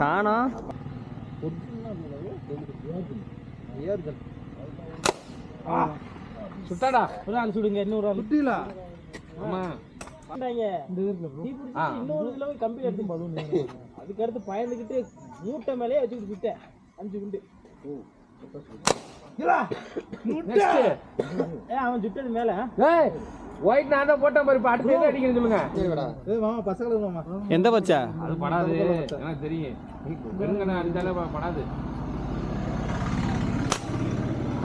காணோம். சுட்டாடா ஒரு ஆள் சுடுங்க, இன்னொரு ஆள் சுட்டில. ஆமா இன்னொரு இதுல போய் கம்பி எடுத்து பலூன் அதுக்கு அடுத்து பயந்துக்கிட்டு மூட்டை மேலேயே வச்சுக்கிட்டு சுட்டேன் 5 குண்டு. அவன் சுட்டது மேல ஒயிட் நான் தான் போட்ட மாதிரி அடுத்து எது அடிக்கணும் சொல்லுங்க. பசங்களுக்கு எந்த பச்சை? அது படாது எனக்கு தெரியும். வெறுங்கண்ணா அடிச்சாலே படாது.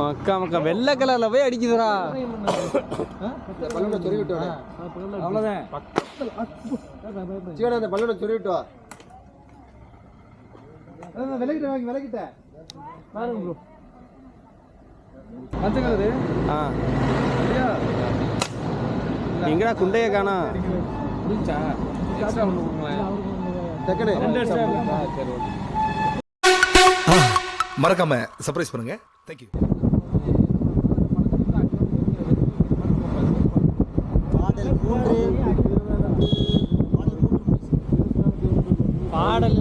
அக்கா மக்கா வெள்ளை கலர்ல போய் அடிக்குதுடா. அவ்வளவுதான். விலகிட்டேன் பாருங்க ப்ரோ. எங்கடா குண்டைய காணா? புரிஞ்சா எக்ஸ்ட்ரா ஒன்று கொடுங்களேன். மறக்காம சர்ப்ரைஸ் பண்ணுங்க. தேங்க்யூ. பாடல்